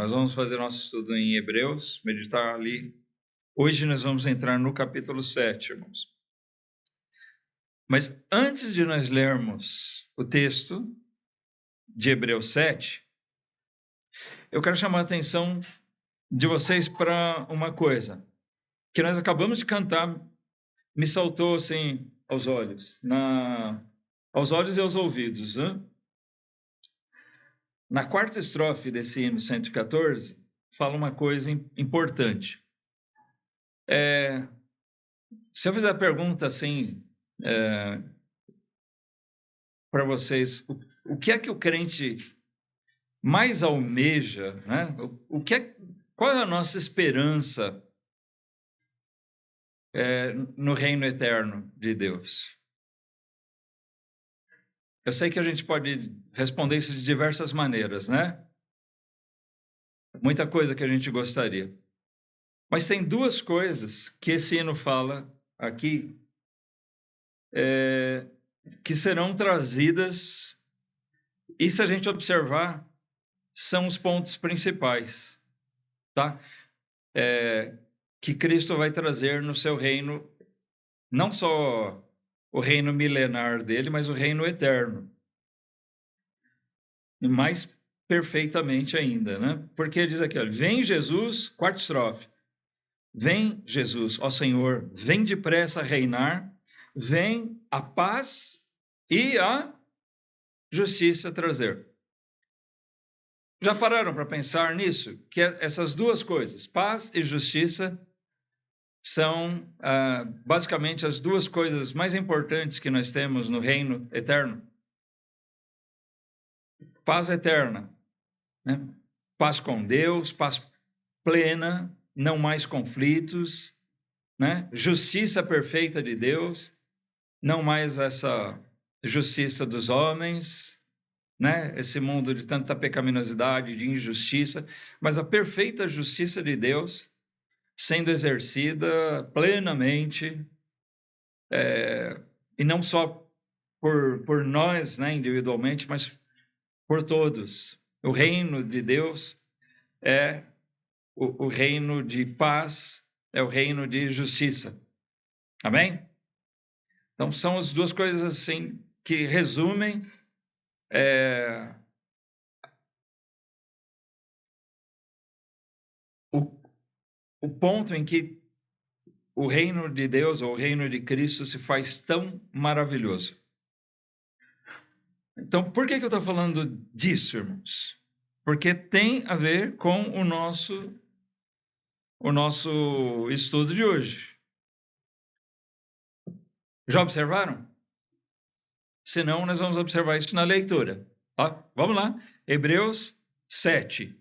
nós vamos fazer nosso estudo em Hebreus, meditar ali. Hoje nós vamos entrar no capítulo 7, irmãos. Mas antes de nós lermos o texto de Hebreus 7, eu quero chamar a atenção de vocês para uma coisa que nós acabamos de cantar, me saltou assim aos olhos, aos olhos e aos ouvidos, né? Na quarta estrofe desse hino 114, fala uma coisa importante. Se eu fizer a pergunta assim para vocês, o que é que o crente mais almeja, né? Qual é a nossa esperança no reino eterno de Deus? Eu sei que a gente pode responder isso de diversas maneiras, né? Muita coisa que a gente gostaria. Mas tem duas coisas que esse hino fala aqui que serão trazidas, e se a gente observar, são os pontos principais, tá? Que Cristo vai trazer no seu reino, não só o reino milenar dele, mas o reino eterno. E mais perfeitamente ainda, né? Porque diz aqui, olha, vem Jesus, quarta estrofe, vem Jesus, ó Senhor, vem depressa reinar, vem a paz e a justiça trazer. Já pararam para pensar nisso? Que essas duas coisas, paz e justiça, são basicamente as duas coisas mais importantes que nós temos no reino eterno. Paz eterna, né? Paz com Deus, paz plena, não mais conflitos, né? Justiça perfeita de Deus, não mais essa justiça dos homens, né? Esse mundo de tanta pecaminosidade, de injustiça, mas a perfeita justiça de Deus sendo exercida plenamente, e não só por nós, né, individualmente, mas por todos. O reino de Deus é o reino de paz, é o reino de justiça. Amém? Então, são as duas coisas assim que resumem o ponto em que o reino de Deus, ou o reino de Cristo, se faz tão maravilhoso. Então, por que eu estou falando disso, irmãos? Porque tem a ver com o nosso estudo de hoje. Já observaram? Se não, nós vamos observar isso na leitura. Ó, vamos lá, Hebreus 7.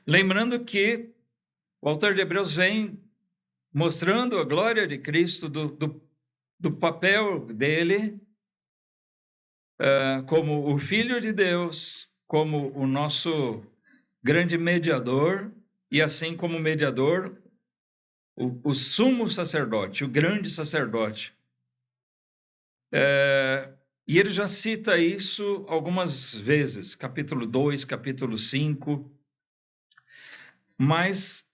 Lembrando que o autor de Hebreus vem mostrando a glória de Cristo, do papel dele como o Filho de Deus, como o nosso grande mediador, e assim como mediador, o sumo sacerdote, o grande sacerdote. E ele já cita isso algumas vezes, capítulo 2, capítulo 5, mas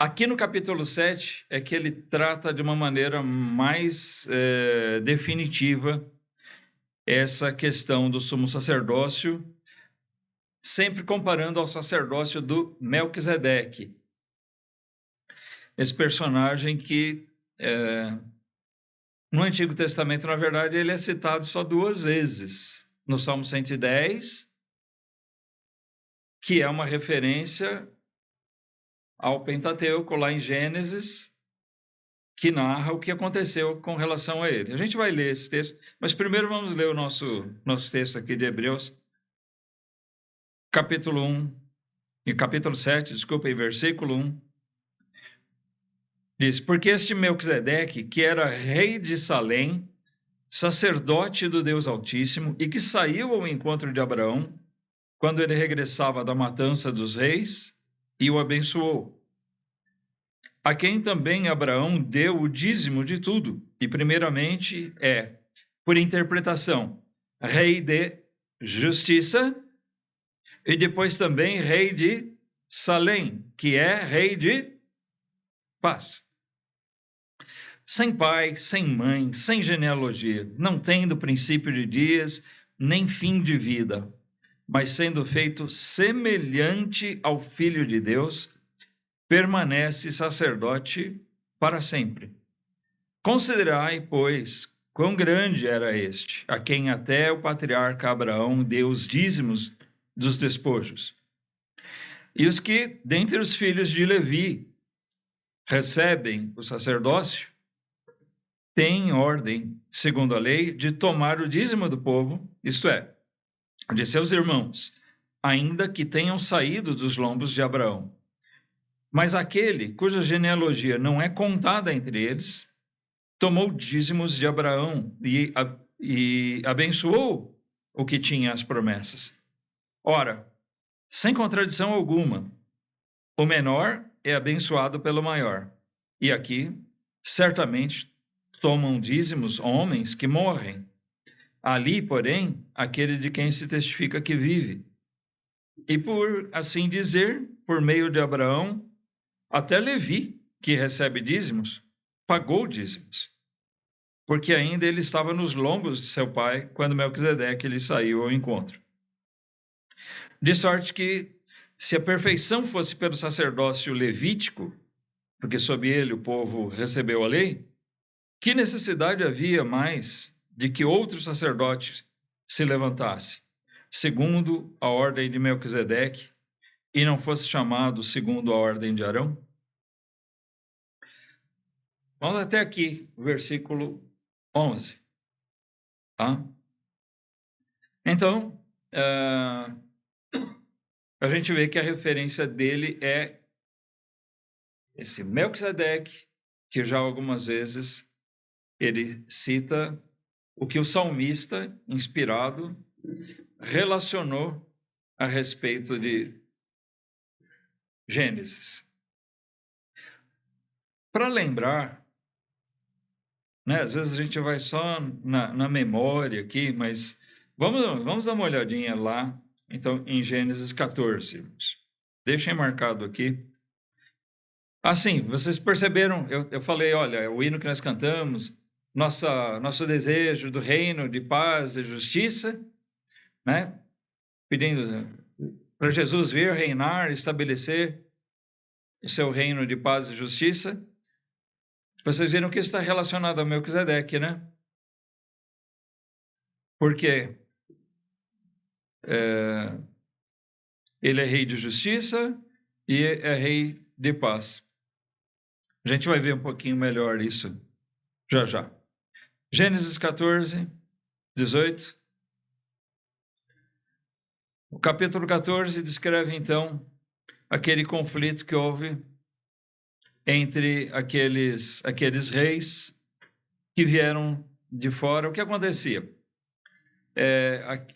aqui no capítulo 7 é que ele trata de uma maneira mais definitiva essa questão do sumo sacerdócio, sempre comparando ao sacerdócio do Melquisedeque, esse personagem que no Antigo Testamento, na verdade, ele é citado só duas vezes, no Salmo 110, que é uma referência ao Pentateuco, lá em Gênesis, que narra o que aconteceu com relação a ele. A gente vai ler esse texto, mas primeiro vamos ler o nosso texto aqui de Hebreus, capítulo 7, versículo 1. Diz, porque este Melquisedeque, que era rei de Salém, sacerdote do Deus Altíssimo, e que saiu ao encontro de Abraão, quando ele regressava da matança dos reis, e o abençoou. A quem também Abraão deu o dízimo de tudo, e primeiramente por interpretação, rei de justiça, e depois também rei de Salém, que é rei de paz. Sem pai, sem mãe, sem genealogia, não tendo princípio de dias, nem fim de vida, mas sendo feito semelhante ao Filho de Deus, permanece sacerdote para sempre. Considerai, pois, quão grande era este, a quem até o patriarca Abraão deu os dízimos dos despojos. E os que, dentre os filhos de Levi, recebem o sacerdócio, têm ordem, segundo a lei, de tomar o dízimo do povo, isto é, de seus irmãos, ainda que tenham saído dos lombos de Abraão. Mas aquele cuja genealogia não é contada entre eles, tomou dízimos de Abraão e abençoou o que tinha as promessas. Ora, sem contradição alguma, o menor é abençoado pelo maior. E aqui, certamente, tomam dízimos homens que morrem. Ali, porém, aquele de quem se testifica que vive. E por assim dizer, por meio de Abraão, até Levi, que recebe dízimos, pagou dízimos, porque ainda ele estava nos lombos de seu pai quando Melquisedeque lhe saiu ao encontro. De sorte que, se a perfeição fosse pelo sacerdócio levítico, porque sob ele o povo recebeu a lei, que necessidade havia mais de que outro sacerdote se levantasse, segundo a ordem de Melquisedeque, e não fosse chamado segundo a ordem de Arão? Vamos até aqui, versículo 11. Tá? Então, a gente vê que a referência dele é esse Melquisedeque, que já algumas vezes ele cita o que o salmista, inspirado, relacionou a respeito de Gênesis. Para lembrar, né, às vezes a gente vai só na memória aqui, mas vamos dar uma olhadinha lá, então, em Gênesis 14. Deixem marcado aqui. Assim, vocês perceberam, eu falei, olha, o hino que nós cantamos, nosso desejo do reino de paz e justiça, né? Pedindo para Jesus vir reinar, estabelecer o seu reino de paz e justiça. Vocês viram que isso está relacionado a Melquisedeque, né? Porque ele é rei de justiça e é rei de paz. A gente vai ver um pouquinho melhor isso já já. Gênesis 14, 18. O capítulo 14 descreve, então, aquele conflito que houve entre aqueles reis que vieram de fora. O que acontecia?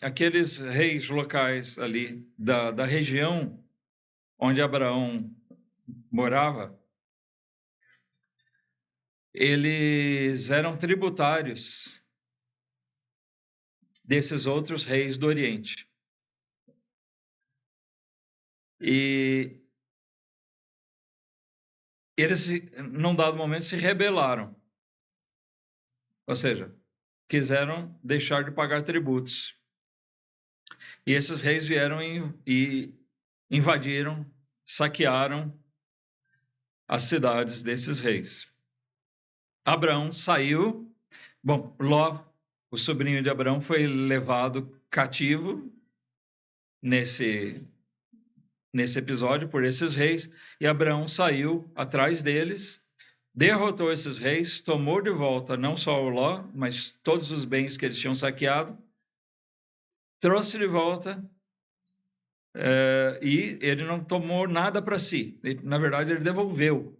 Aqueles reis locais ali da região onde Abraão morava, eles eram tributários desses outros reis do Oriente. E eles, num dado momento, se rebelaram. Ou seja, quiseram deixar de pagar tributos. E esses reis vieram e invadiram, saquearam as cidades desses reis. Abraão saiu. Bom, Ló, o sobrinho de Abraão, foi levado cativo nesse episódio por esses reis, e Abraão saiu atrás deles, derrotou esses reis, tomou de volta não só o Ló, mas todos os bens que eles tinham saqueado, trouxe de volta, e ele não tomou nada para si. Na verdade, ele devolveu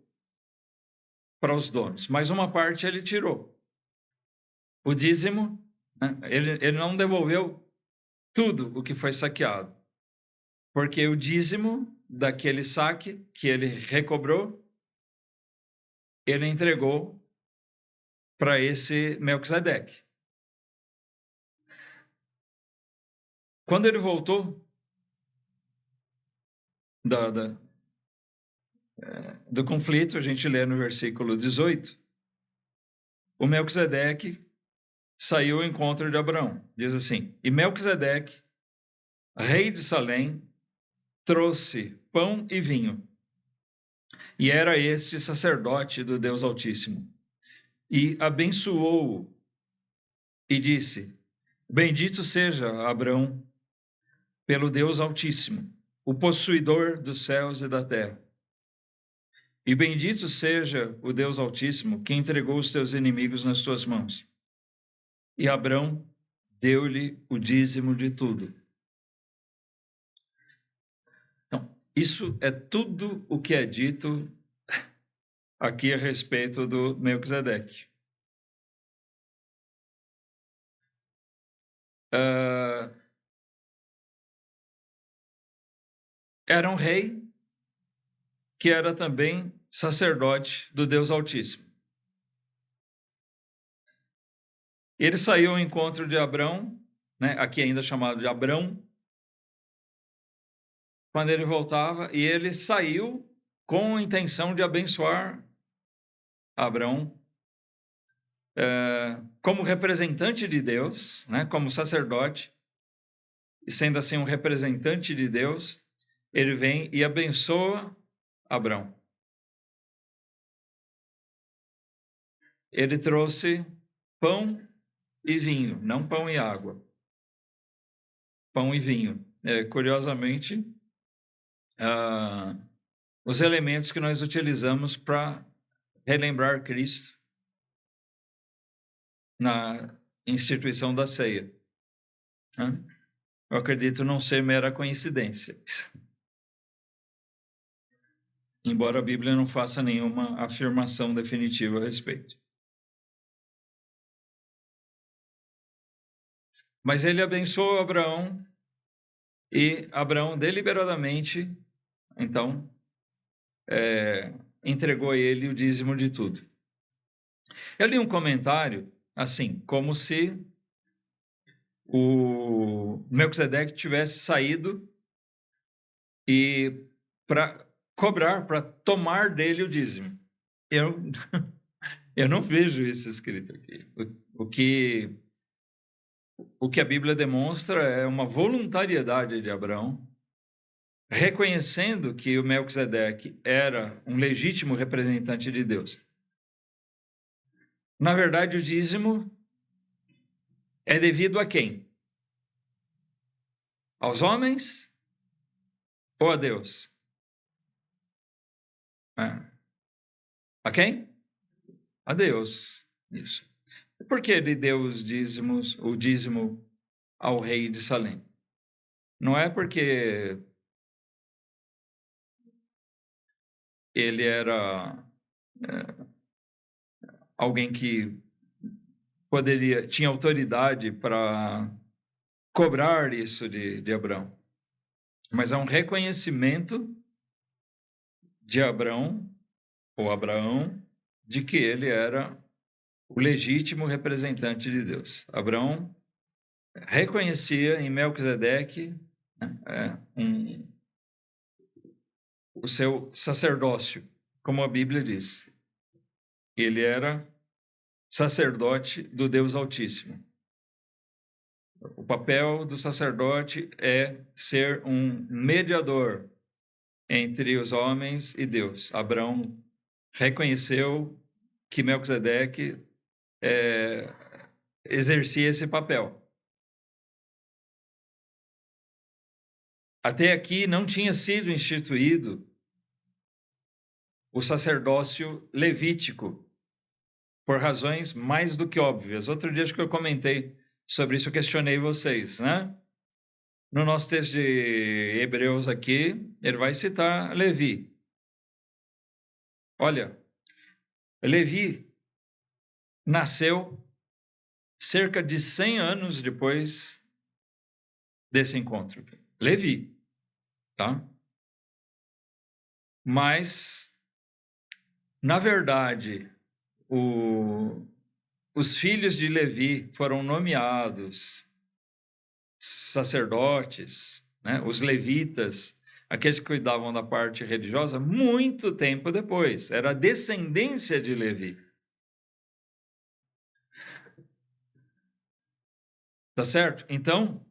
para os donos, mas uma parte ele tirou. O dízimo, né? Ele não devolveu tudo o que foi saqueado, porque o dízimo daquele saque que ele recobrou, ele entregou para esse Melquisedeque. Quando ele voltou, do conflito, a gente lê no versículo 18, o Melquisedeque saiu ao encontro de Abraão. Diz assim: e Melquisedeque, rei de Salém, trouxe pão e vinho. E era este sacerdote do Deus Altíssimo. E abençoou-o e disse: bendito seja Abraão pelo Deus Altíssimo, o possuidor dos céus e da terra. E bendito seja o Deus Altíssimo, que entregou os teus inimigos nas tuas mãos. E Abrão deu-lhe o dízimo de tudo. Então, isso é tudo o que é dito aqui a respeito do Melquisedeque. Era um rei que era também sacerdote do Deus Altíssimo. Ele saiu ao encontro de Abrão, né, aqui ainda chamado de Abrão, quando ele voltava, e ele saiu com a intenção de abençoar Abrão como representante de Deus, né, como sacerdote, e sendo assim um representante de Deus, ele vem e abençoa Abrão. Ele trouxe pão e vinho, não pão e água. Pão e vinho. Curiosamente, os elementos que nós utilizamos para relembrar Cristo na instituição da ceia. Eu acredito não ser mera coincidência. Embora a Bíblia não faça nenhuma afirmação definitiva a respeito. Mas ele abençoou Abraão e Abraão deliberadamente, então, entregou a ele o dízimo de tudo. Eu li um comentário assim, como se o Melquisedeque tivesse saído e para cobrar, para tomar dele o dízimo. Eu não vejo isso escrito aqui. O que a Bíblia demonstra é uma voluntariedade de Abraão, reconhecendo que o Melquisedeque era um legítimo representante de Deus. Na verdade, o dízimo é devido a quem? Aos homens ou a Deus? A quem? A Deus. Isso. Por que ele deu o dízimo ao rei de Salém? Não é porque ele era alguém que tinha autoridade para cobrar isso de Abraão, mas é um reconhecimento de Abraão, de que ele era o legítimo representante de Deus. Abraão reconhecia em Melquisedeque o seu sacerdócio, como a Bíblia diz. Ele era sacerdote do Deus Altíssimo. O papel do sacerdote é ser um mediador entre os homens e Deus. Abraão reconheceu que Melquisedeque exercia esse papel. Até aqui não tinha sido instituído o sacerdócio levítico, por razões mais do que óbvias. Outro dia acho que eu comentei sobre isso, eu questionei vocês, né? No nosso texto de Hebreus aqui, ele vai citar Levi. Olha, Levi nasceu cerca de 100 anos depois desse encontro. Levi, tá? Mas, na verdade, os filhos de Levi foram nomeados sacerdotes, né? Os levitas. aqueles que cuidavam da parte religiosa, muito tempo depois. Era a descendência de Levi. Tá certo? Então,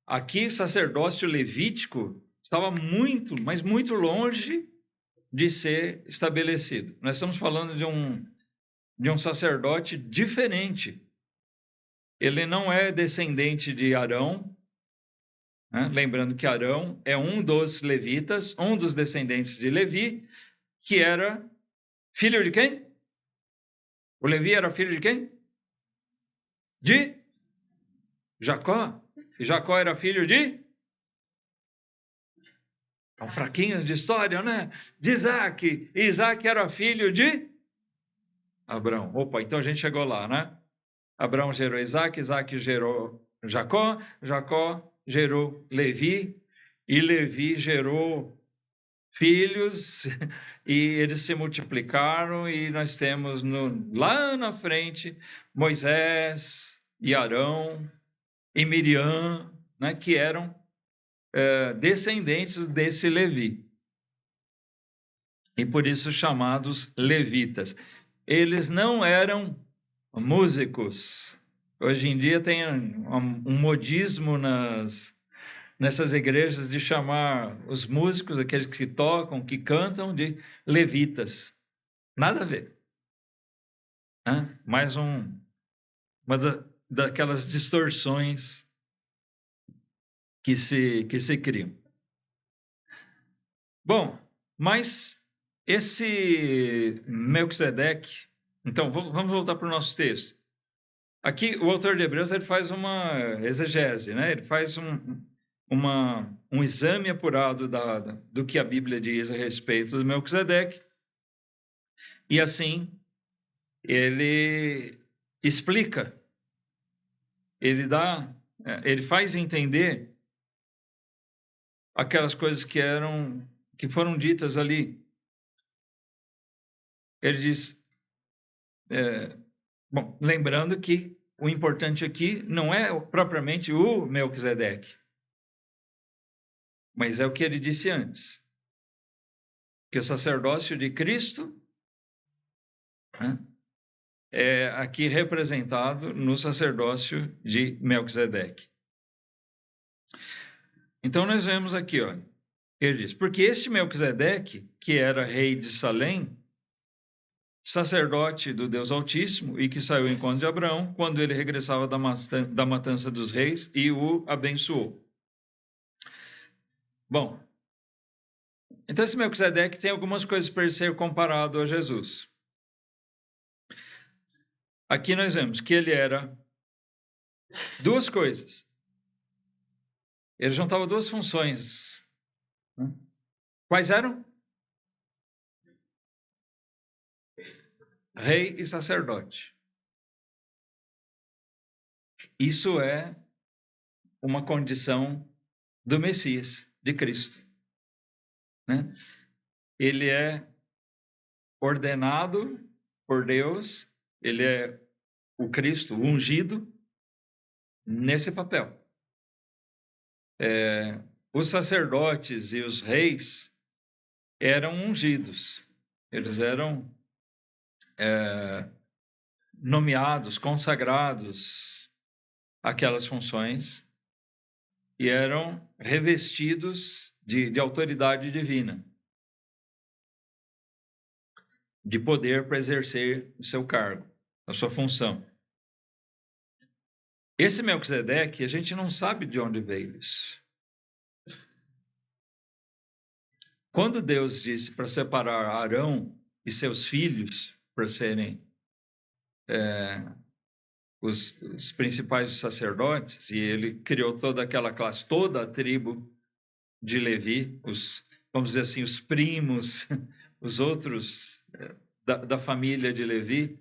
aqui o sacerdócio levítico estava muito, mas muito longe de ser estabelecido. Nós estamos falando de um sacerdote diferente. Ele não é descendente de Arão, né? Lembrando que Arão é um dos levitas, um dos descendentes de Levi, que era filho de quem? O Levi era filho de quem? De Jacó. E Jacó era filho de? Tão fraquinhos de história, né? De Isaac. E Isaac era filho de Abraão. Opa, então a gente chegou lá, né? Abraão gerou Isaac, Isaac gerou Jacó, Jacó gerou Levi, e Levi gerou filhos, e eles se multiplicaram, e nós temos lá na frente Moisés e Arão e Miriam, né, que eram descendentes desse Levi, e por isso chamados levitas. Eles não eram músicos. Hoje em dia tem um modismo nessas igrejas de chamar os músicos, aqueles que tocam, que cantam, de levitas. Nada a ver. Mais uma daquelas distorções que se criam. Bom, mas esse Melquisedeque, então vamos voltar para o nosso texto. Aqui o autor de Hebreus ele faz uma exegese, né? Ele faz um exame apurado do que a Bíblia diz a respeito do Melquisedeque, e assim ele explica, ele faz entender aquelas coisas que foram ditas ali. Ele diz, bom, lembrando que o importante aqui não é propriamente o Melquisedeque, mas é o que ele disse antes, que o sacerdócio de Cristo, né, é aqui representado no sacerdócio de Melquisedeque. Então nós vemos aqui, ó, ele diz, porque este Melquisedeque, que era rei de Salém, sacerdote do Deus Altíssimo, e que saiu ao encontro de Abraão, quando ele regressava da matança dos reis, e o abençoou. Bom, então esse Melquisedeque tem algumas coisas para ele ser comparado a Jesus. Aqui nós vemos que ele era duas coisas. Ele juntava duas funções. Quais eram? Rei e sacerdote. Isso é uma condição do Messias, de Cristo, né? Ele é ordenado por Deus, ele é o Cristo ungido nesse papel. Os sacerdotes e os reis eram ungidos, eles eram nomeados, consagrados àquelas funções e eram revestidos de autoridade divina, de poder para exercer o seu cargo, a sua função. Esse Melquisedeque, a gente não sabe de onde veio isso. Quando Deus disse para separar Arão e seus filhos para serem os principais sacerdotes, e ele criou toda aquela classe, toda a tribo de Levi, vamos dizer assim, os primos, os outros da família de Levi,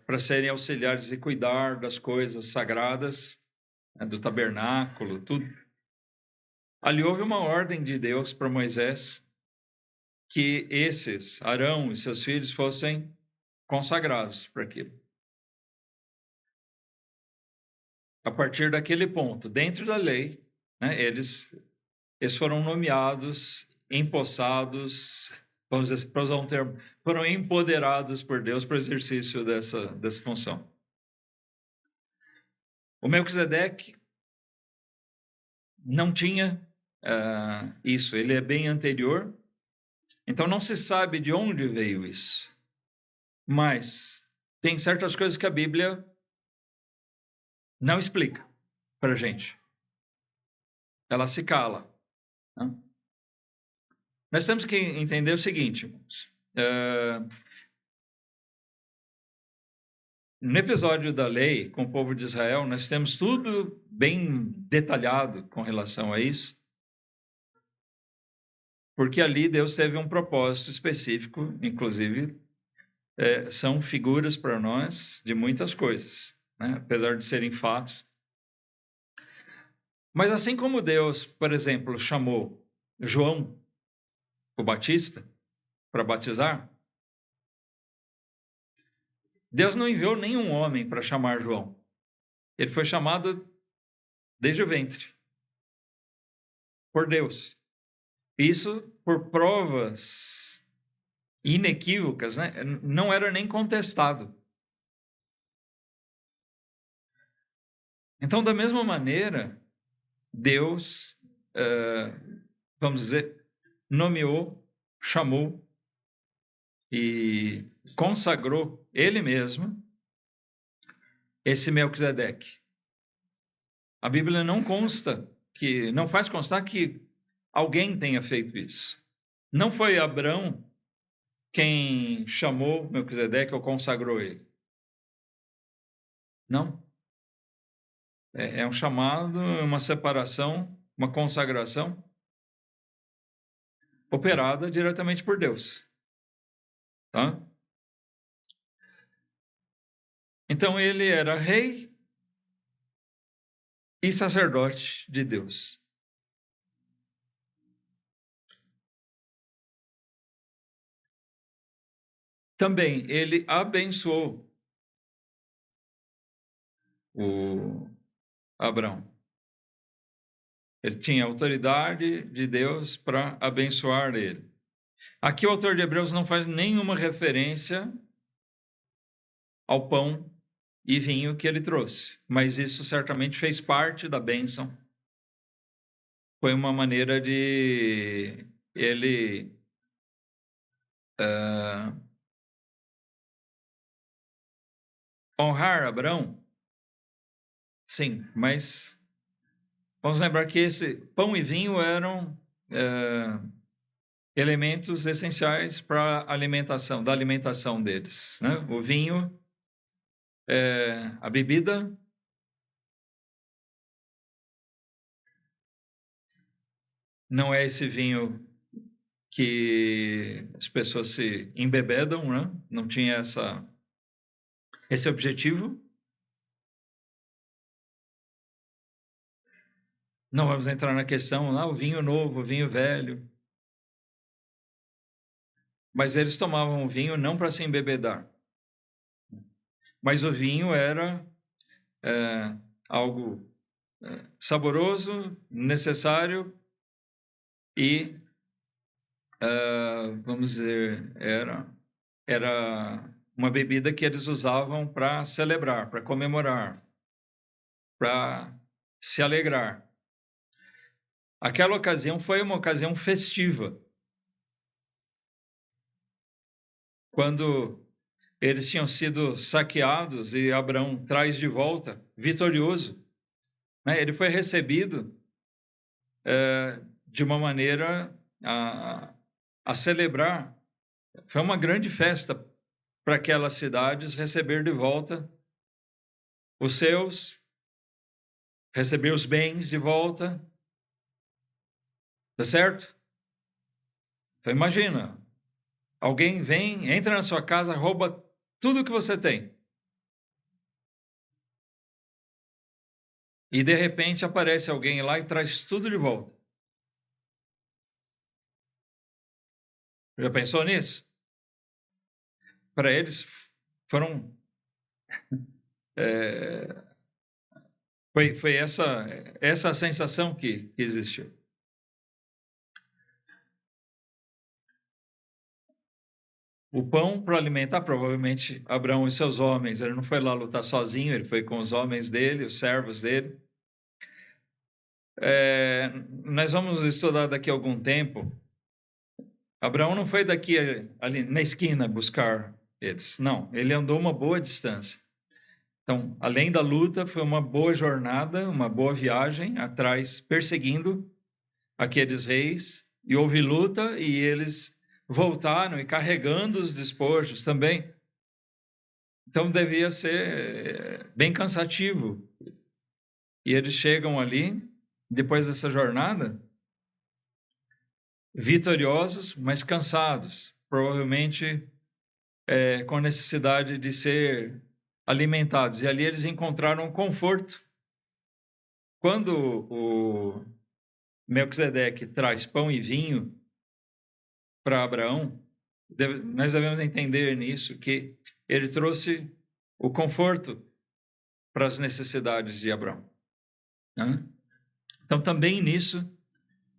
para serem auxiliares e cuidar das coisas sagradas, do tabernáculo, tudo. Ali houve uma ordem de Deus para Moisés que esses, Arão e seus filhos, fossem consagrados para aquilo. A partir daquele ponto, dentro da lei, né, eles eles foram nomeados, empossados, vamos dizer, para usar um termo, foram empoderados por Deus para o exercício dessa função. O Melquisedeque não tinha isso, ele é bem anterior, então não se sabe de onde veio isso. Mas tem certas coisas que a Bíblia não explica para a gente. Ela se cala. Né? Nós temos que entender o seguinte, irmãos. No episódio da lei com o povo de Israel, nós temos tudo bem detalhado com relação a isso, porque ali Deus teve um propósito específico, inclusive são figuras para nós de muitas coisas, né? Apesar de serem fatos. Mas assim como Deus, por exemplo, chamou João, o Batista, para batizar, Deus não enviou nenhum homem para chamar João. Ele foi chamado desde o ventre, por Deus. Isso por provas inequívocas, né? Não era nem contestado. Então, da mesma maneira, Deus, vamos dizer, nomeou, chamou e consagrou ele mesmo esse Melquisedeque. A Bíblia não faz constar que alguém tenha feito isso. Não foi Abrão quem chamou Melquisedeque ou consagrou ele. Não. É um chamado, uma separação, uma consagração operada diretamente por Deus. Tá? Então ele era rei e sacerdote de Deus. Também ele abençoou o Abrão. Ele tinha autoridade de Deus para abençoar ele. Aqui o autor de Hebreus não faz nenhuma referência ao pão e vinho que ele trouxe, mas isso certamente fez parte da bênção. Foi uma maneira de ele honrar Abrão. Sim, mas vamos lembrar que esse pão e vinho eram elementos essenciais para a alimentação, da alimentação deles, né? O vinho, a bebida, não é esse vinho que as pessoas se embebedam, né? Não tinha esse objetivo. Não vamos entrar na questão, o vinho novo, o vinho velho. Mas eles tomavam o vinho não para se embebedar. Mas o vinho era algo saboroso, necessário e, vamos dizer, era uma bebida que eles usavam para celebrar, para comemorar, para se alegrar. Aquela ocasião foi uma ocasião festiva. Quando eles tinham sido saqueados e Abrão traz de volta, vitorioso, né? Ele foi recebido de uma maneira a celebrar. Foi uma grande festa para aquelas cidades receber de volta os seus, receber os bens de volta. Tá certo? Então imagina, alguém vem, entra na sua casa, rouba tudo que você tem. E de repente aparece alguém lá e traz tudo de volta. Já pensou nisso? Para eles foram... foi essa a sensação que existiu. o pão para alimentar, provavelmente, Abraão e seus homens. Ele não foi lá lutar sozinho, ele foi com os homens dele, os servos dele. Nós vamos estudar daqui a algum tempo. Abraão não foi daqui ali na esquina buscar eles. Não, ele andou uma boa distância. Então, além da luta, foi uma boa jornada, uma boa viagem atrás, perseguindo aqueles reis. E houve luta e eles voltaram e carregando os despojos também. Então, devia ser bem cansativo. E eles chegam ali, depois dessa jornada, vitoriosos, mas cansados, provavelmente com necessidade de ser alimentados. E ali eles encontraram conforto. Quando o Melquisedeque traz pão e vinho para Abraão, nós devemos entender nisso que ele trouxe o conforto para as necessidades de Abraão. Então, também nisso,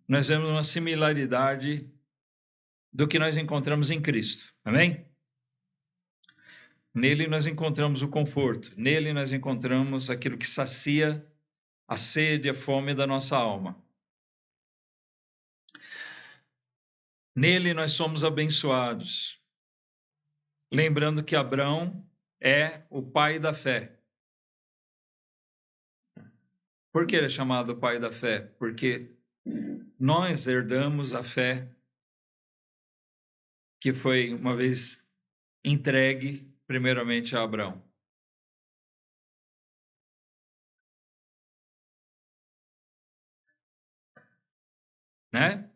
nós vemos uma similaridade do que nós encontramos em Cristo. Amém? Nele nós encontramos o conforto. Nele nós encontramos aquilo que sacia a sede e a fome da nossa alma. Nele nós somos abençoados. Lembrando que Abraão é o pai da fé. Por que ele é chamado pai da fé? Porque nós herdamos a fé que foi uma vez entregue primeiramente a Abraão. Né?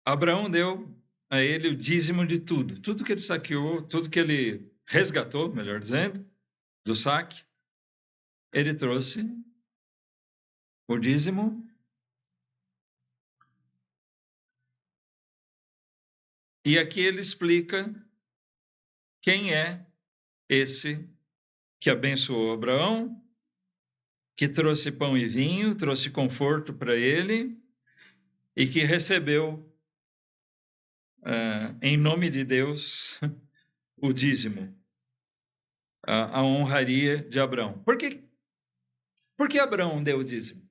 Abraão deu a ele o dízimo de tudo. Tudo que ele saqueou, tudo que ele resgatou, melhor dizendo, do saque, ele trouxe o dízimo. E aqui ele explica quem é esse que abençoou Abraão, que trouxe pão e vinho, trouxe conforto para ele e que recebeu, em nome de Deus, o dízimo, a honraria de Abraão. Por que Abraão deu o dízimo?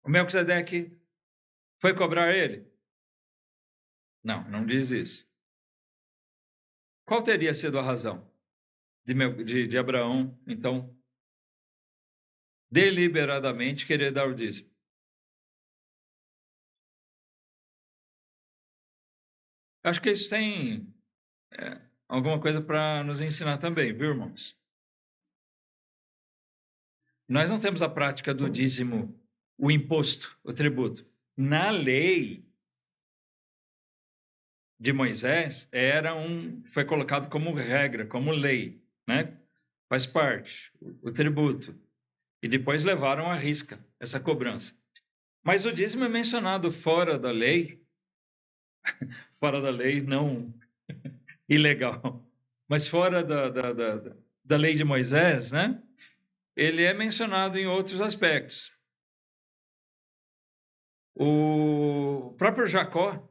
O Melquisedeque foi cobrar ele? Não, não diz isso. Qual teria sido a razão de Abraão, então, deliberadamente querer dar o dízimo? Acho que isso tem alguma coisa para nos ensinar também, viu, irmãos? Nós não temos a prática do dízimo, o imposto, o tributo. Na lei de Moisés, foi colocado como regra, como lei, né? Faz parte, o tributo. E depois levaram à risca essa cobrança. Mas o dízimo é mencionado fora da lei não ilegal, mas fora da lei de Moisés, né? Ele é mencionado em outros aspectos. O próprio Jacó,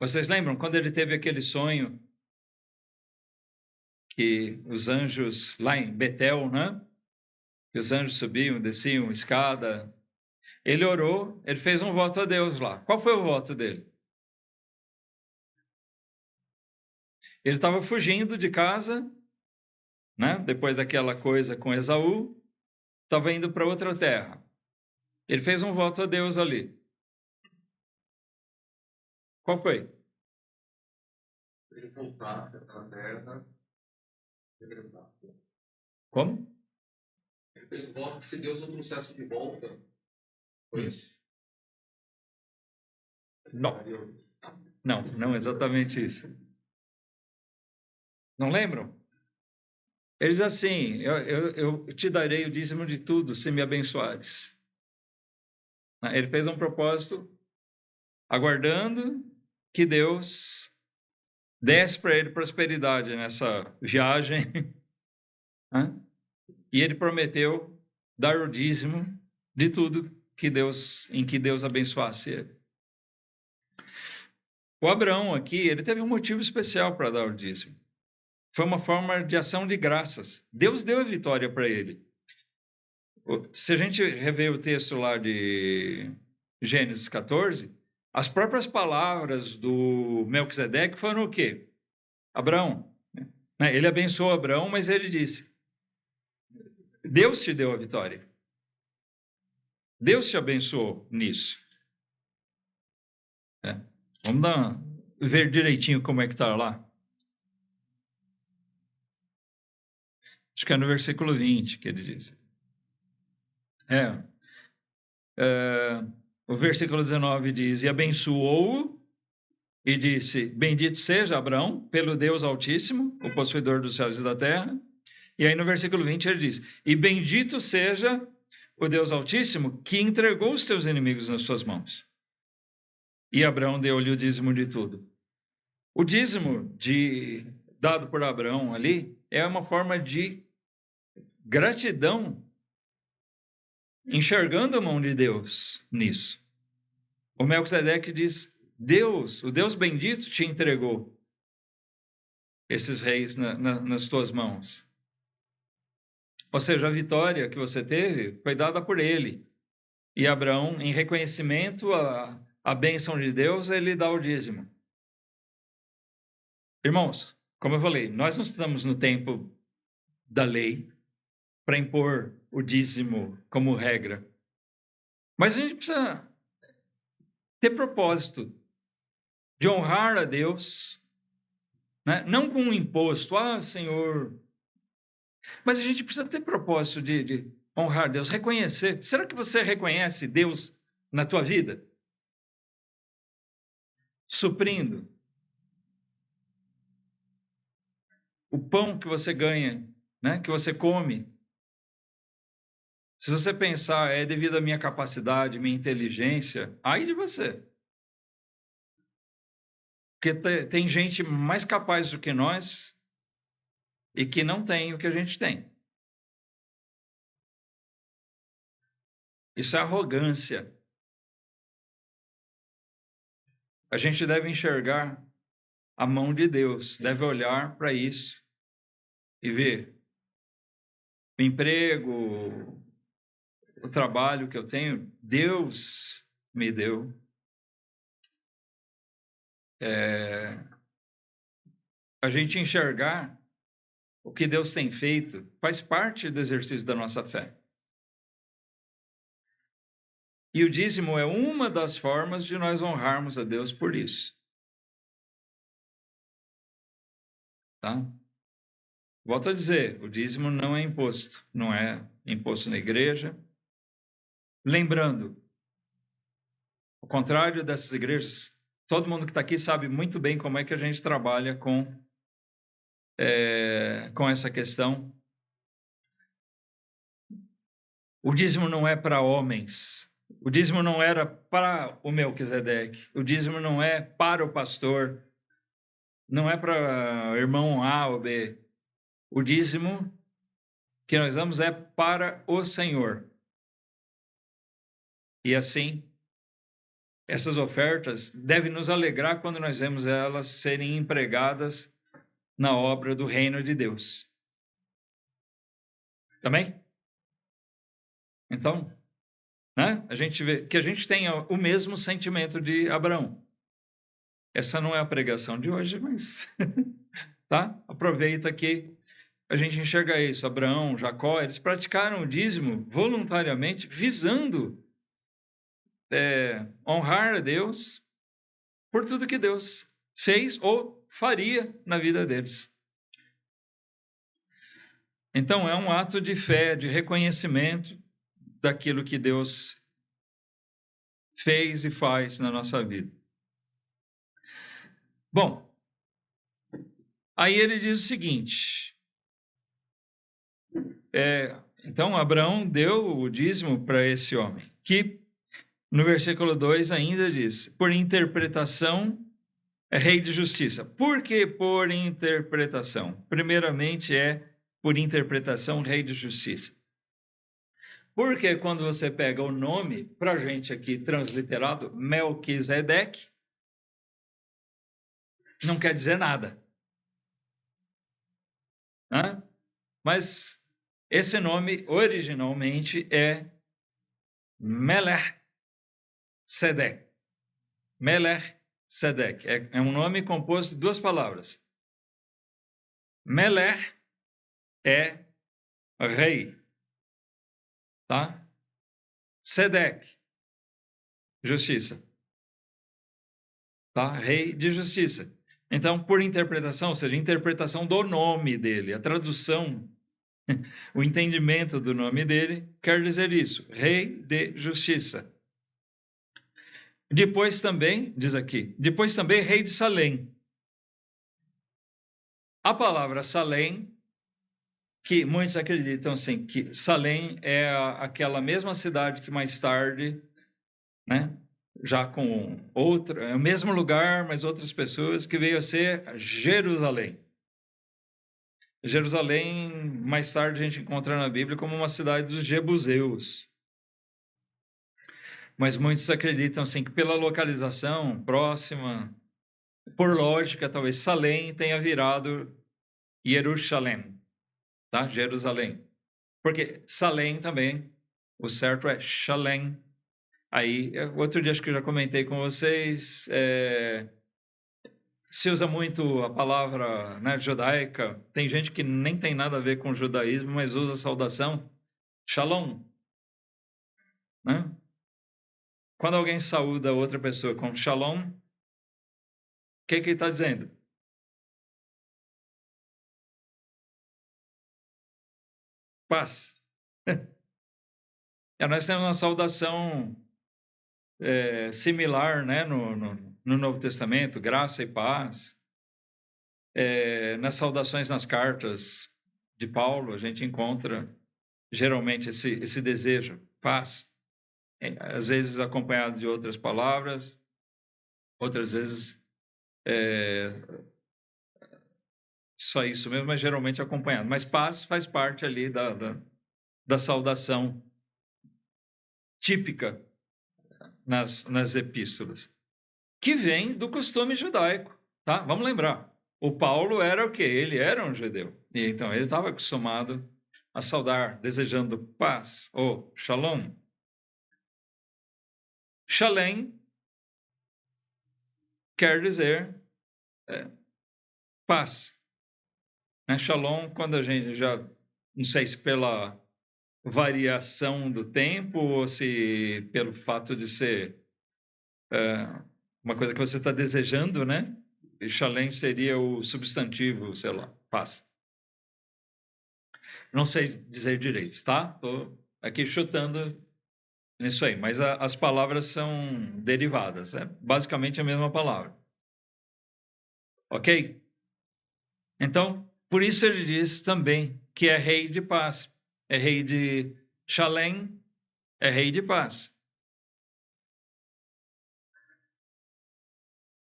vocês lembram quando ele teve aquele sonho que os anjos lá em Betel, né? Que os anjos subiam, desciam escada. Ele orou, ele fez um voto a Deus lá. Qual foi o voto dele? Ele estava fugindo de casa, né? Depois daquela coisa com Esaú, estava indo para outra terra. Ele fez um voto a Deus ali. Qual foi? Ele voltasse para a terra. Como? Ele fez um voto que se Deus o trouxesse de volta. Foi isso? Não exatamente isso. Não lembram? Ele diz assim, eu te darei o dízimo de tudo se me abençoares. Ele fez um propósito aguardando que Deus desse para ele prosperidade nessa viagem. Né? E ele prometeu dar o dízimo de tudo em que Deus abençoasse ele. O Abraão aqui, ele teve um motivo especial para dar o dízimo. Foi uma forma de ação de graças. Deus deu a vitória para ele. Se a gente rever o texto lá de Gênesis 14, as próprias palavras do Melquisedeque foram o quê? Abraão. Ele abençoou Abraão, mas ele disse, Deus te deu a vitória. Deus te abençoou nisso. Vamos ver direitinho como é que está lá. Acho que é no versículo 20 que ele diz. O versículo 19 diz, e abençoou-o e disse, bendito seja Abraão pelo Deus Altíssimo, o possuidor dos céus e da terra. E aí no versículo 20 ele diz, e bendito seja o Deus Altíssimo que entregou os teus inimigos nas tuas mãos. E Abraão deu-lhe o dízimo de tudo. O dízimo dado por Abraão ali é uma forma de gratidão, enxergando a mão de Deus nisso. O Melquisedeque diz, Deus, o Deus bendito te entregou esses reis nas tuas mãos. Ou seja, a vitória que você teve foi dada por ele. E Abraão, em reconhecimento à bênção de Deus, ele dá o dízimo. Irmãos, como eu falei, nós não estamos no tempo da lei para impor o dízimo como regra. Mas a gente precisa ter propósito de honrar a Deus, né? Não com um imposto, Senhor. Mas a gente precisa ter propósito de honrar Deus, reconhecer. Será que você reconhece Deus na tua vida? Suprindo o pão que você ganha, né? Que você come. Se você pensar, é devido à minha capacidade, minha inteligência, ai de você. Porque tem gente mais capaz do que nós e que não tem o que a gente tem. Isso é arrogância. A gente deve enxergar a mão de Deus, deve olhar para isso e ver o emprego, o trabalho que eu tenho, Deus me deu. A gente enxergar o que Deus tem feito faz parte do exercício da nossa fé. E o dízimo é uma das formas de nós honrarmos a Deus por isso. Tá? Volto a dizer, o dízimo não é imposto, não é imposto na igreja. Lembrando, ao contrário dessas igrejas, todo mundo que está aqui sabe muito bem como é que a gente trabalha com essa questão. O dízimo não é para homens. O dízimo não era para o Melquisedeque. O dízimo não é para o pastor. Não é para o irmão A ou B. O dízimo que nós damos é para o Senhor. E assim, essas ofertas devem nos alegrar quando nós vemos elas serem empregadas na obra do reino de Deus. Amém? Então, né? A gente vê que a gente tem o mesmo sentimento de Abraão. Essa não é a pregação de hoje, mas tá? Aproveita que a gente enxerga isso. Abraão, Jacó, eles praticaram o dízimo voluntariamente, visando honrar a Deus por tudo que Deus fez ou faria na vida deles. Então, é um ato de fé, de reconhecimento daquilo que Deus fez e faz na nossa vida. Bom, aí ele diz o seguinte, então Abraão deu o dízimo para esse homem, que no versículo 2 ainda diz, por interpretação é rei de justiça. Por que por interpretação? Primeiramente por interpretação rei de justiça. Porque quando você pega o nome, para a gente aqui transliterado, Melquisedeque, não quer dizer nada. Né? Mas esse nome originalmente é Melech-Sedec. Melech-Sedec. É um nome composto de duas palavras. Melech é rei. Tá? Sedec, justiça. Tá? Rei de justiça. Então, por interpretação, ou seja, interpretação do nome dele, a tradução, o entendimento do nome dele, quer dizer isso, rei de justiça. Depois também, diz aqui, depois também rei de Salém. A palavra Salém, que muitos acreditam assim, que Salém é aquela mesma cidade que mais tarde, né, já com outra, é o mesmo lugar, mas outras pessoas, que veio a ser Jerusalém. Jerusalém, mais tarde a gente encontra na Bíblia como uma cidade dos jebuseus. Mas muitos acreditam assim, que pela localização próxima, por lógica, talvez Salém tenha virado Jerusalém, tá? Jerusalém. Porque Salém também, o certo é Shalem. Aí, outro dia acho que eu já comentei com vocês, se usa muito a palavra, né, judaica. Tem gente que nem tem nada a ver com o judaísmo, mas usa a saudação Shalom. Né? Quando alguém saúda outra pessoa com Shalom, o que ele está dizendo? Paz. Nós temos uma saudação similar, né, no Novo Testamento, graça e paz. Nas saudações nas cartas de Paulo, a gente encontra geralmente esse desejo, paz, às vezes acompanhado de outras palavras, outras vezes só isso mesmo, mas geralmente acompanhado. Mas paz faz parte ali da saudação típica nas epístolas, que vem do costume judaico, tá? Vamos lembrar, o Paulo era o quê? Ele era um judeu, e então ele estava acostumado a saudar, desejando paz, ou shalom. Shalem quer dizer paz. Shalom, quando a gente já, não sei se pela variação do tempo ou se pelo fato de ser uma coisa que você está desejando, né? Shalem seria o substantivo, sei lá, paz. Não sei dizer direito, tá? Estou aqui chutando nisso aí, mas as palavras são derivadas, é basicamente a mesma palavra. Ok? Então, por isso ele diz também que é rei de paz, é rei de Shalem, é rei de paz.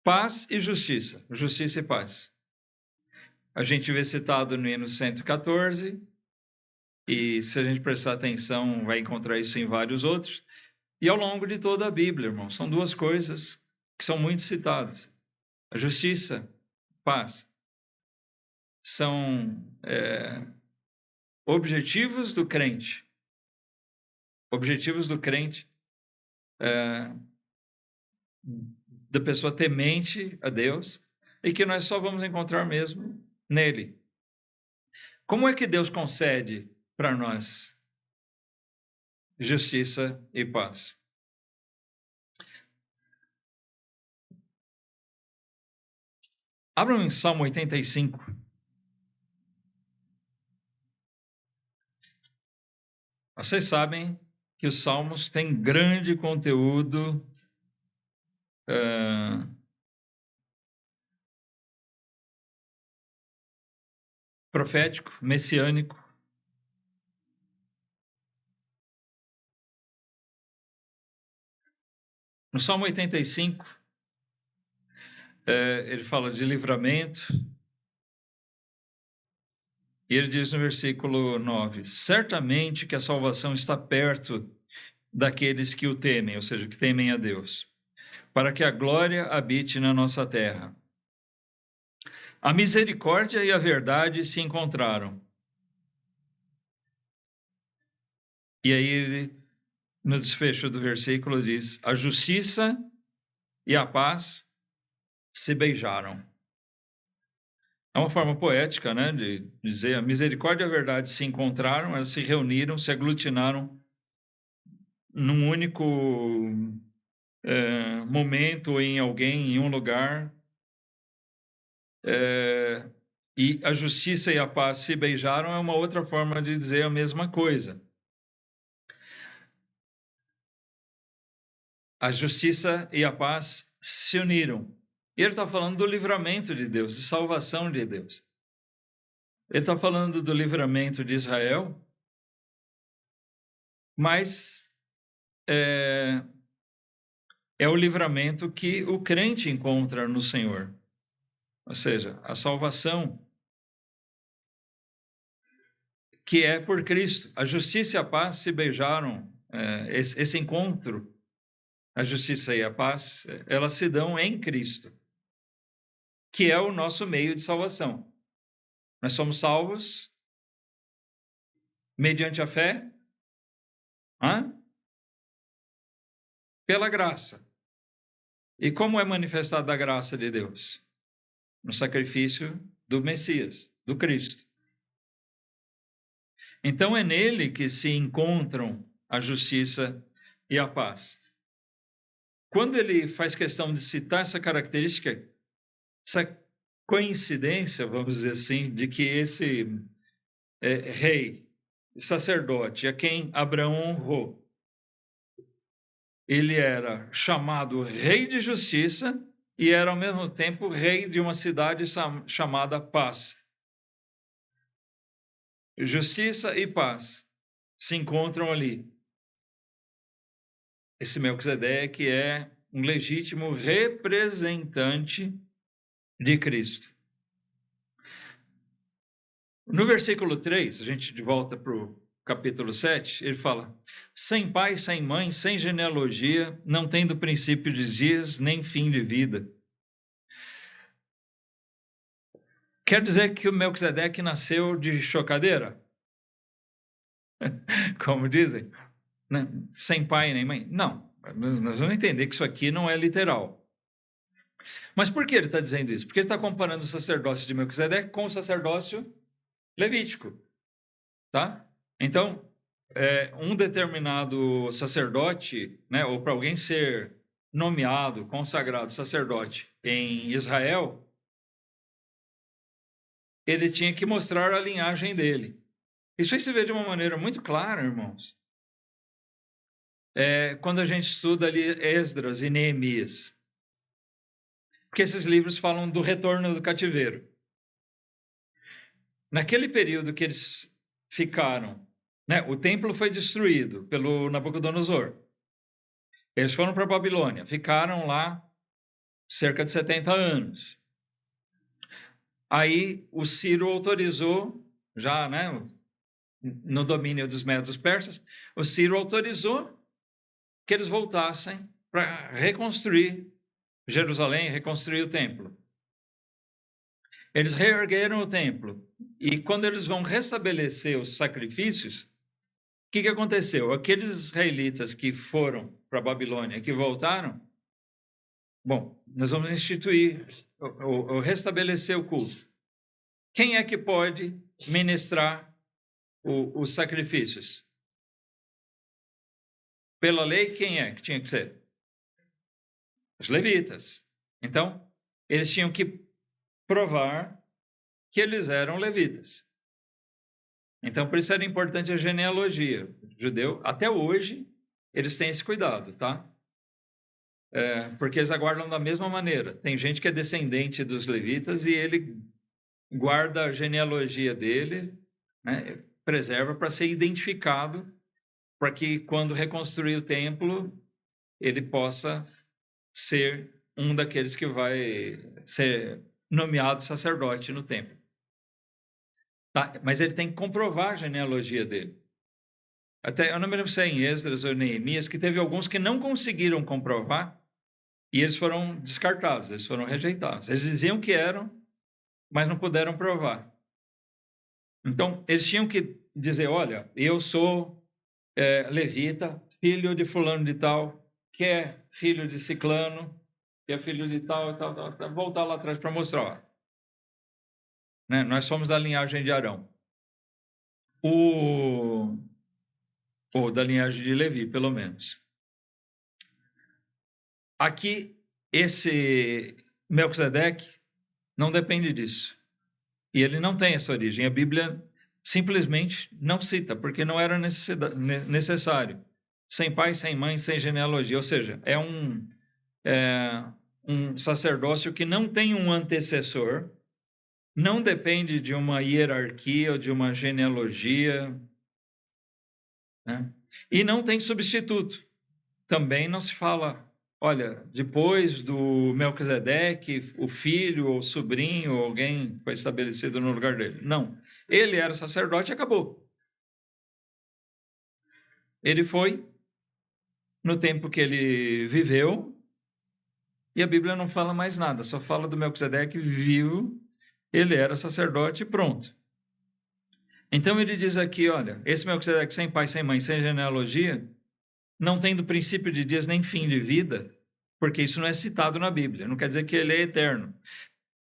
Paz e justiça, justiça e paz. A gente vê citado no hino 114, e se a gente prestar atenção, vai encontrar isso em vários outros. E ao longo de toda a Bíblia, irmão, são duas coisas que são muito citadas. A justiça, paz, são objetivos do crente. Objetivos do crente, da pessoa temente a Deus, e que nós só vamos encontrar mesmo nele. Como é que Deus concede para nós justiça e paz? Abram em Salmo 85. Vocês sabem que os Salmos têm grande conteúdo profético, messiânico. No Salmo 85, ele fala de livramento, e ele diz no versículo 9: certamente que a salvação está perto daqueles que o temem, ou seja, que temem a Deus, para que a glória habite na nossa terra. A misericórdia e a verdade se encontraram. E aí ele, no desfecho do versículo, diz: a justiça e a paz se beijaram. É uma forma poética, né, de dizer: a misericórdia e a verdade se encontraram, elas se reuniram, se aglutinaram num único momento, em alguém, em um lugar. E a justiça e a paz se beijaram é uma outra forma de dizer a mesma coisa. A justiça e a paz se uniram. E ele está falando do livramento de Deus, de salvação de Deus. Ele está falando do livramento de Israel, mas é o livramento que o crente encontra no Senhor. Ou seja, a salvação que é por Cristo. A justiça e a paz se beijaram. Esse encontro, a justiça e a paz, elas se dão em Cristo, que é o nosso meio de salvação. Nós somos salvos mediante a fé, pela graça. E como é manifestada a graça de Deus? No sacrifício do Messias, do Cristo. Então é nele que se encontram a justiça e a paz. Quando ele faz questão de citar essa característica, essa coincidência, vamos dizer assim, de que esse rei, sacerdote, a quem Abraão honrou, ele era chamado rei de justiça e era ao mesmo tempo rei de uma cidade chamada Paz. Justiça e paz se encontram ali. Esse Melquisedeque é um legítimo representante de Cristo. No versículo 3, a gente de volta para o capítulo 7, ele fala: sem pai, sem mãe, sem genealogia, não tendo princípio de dias, nem fim de vida. Quer dizer que o Melquisedeque nasceu de chocadeira? Como dizem, né? Sem pai nem mãe? Não, nós vamos entender que isso aqui não é literal. Mas por que ele está dizendo isso? Porque ele está comparando o sacerdócio de Melquisedeque com o sacerdócio levítico. Tá? Então, um determinado sacerdote, né, ou para alguém ser nomeado, consagrado sacerdote em Israel, ele tinha que mostrar a linhagem dele. Isso aí se vê de uma maneira muito clara, irmãos. Quando a gente estuda ali Esdras e Neemias. Porque esses livros falam do retorno do cativeiro. Naquele período que eles ficaram, né, o templo foi destruído pelo Nabucodonosor. Eles foram para a Babilônia, ficaram lá cerca de 70 anos. Aí o Ciro autorizou, já, né, no domínio dos Medos Persas, o Ciro autorizou que eles voltassem para reconstruir Jerusalém, reconstruir o templo. Eles reergueram o templo. E quando eles vão restabelecer os sacrifícios, o que aconteceu? Aqueles israelitas que foram para a Babilônia, que voltaram, bom, nós vamos instituir ou restabelecer o culto. Quem é que pode ministrar os sacrifícios? Pela lei, quem é que tinha que ser? Os levitas. Então, eles tinham que provar que eles eram levitas. Então, por isso era importante a genealogia. O judeu, até hoje, eles têm esse cuidado, tá? Porque eles aguardam da mesma maneira. Tem gente que é descendente dos levitas e ele guarda a genealogia dele, né, preserva para ser identificado, para que quando reconstruir o templo, ele possa ser um daqueles que vai ser nomeado sacerdote no templo. Tá? Mas ele tem que comprovar a genealogia dele. Até, eu não me lembro se é em Esdras ou Neemias, que teve alguns que não conseguiram comprovar e eles foram descartados, eles foram rejeitados. Eles diziam que eram, mas não puderam provar. Então, eles tinham que dizer, olha, eu sou levita, filho de fulano de tal, que é filho de ciclano, que é filho de tal, voltar lá atrás para mostrar, ó, né? Nós somos da linhagem de Arão. Ou da linhagem de Levi, pelo menos. Aqui, esse Melquisedeque não depende disso. E ele não tem essa origem. A Bíblia simplesmente não cita, porque não era necessário. Sem pai, sem mãe, sem genealogia. Ou seja, é um sacerdócio que não tem um antecessor, não depende de uma hierarquia ou de uma genealogia, né? E não tem substituto. Também não se fala, olha, depois do Melquisedeque, o filho ou o sobrinho ou alguém foi estabelecido no lugar dele. Não. Ele era sacerdote e acabou. Ele foi no tempo que ele viveu e a Bíblia não fala mais nada, só fala do Melquisedeque vivo, ele era sacerdote e pronto. Então ele diz aqui, olha, esse Melquisedeque sem pai, sem mãe, sem genealogia, não tendo princípio de dias nem fim de vida, porque isso não é citado na Bíblia, não quer dizer que ele é eterno.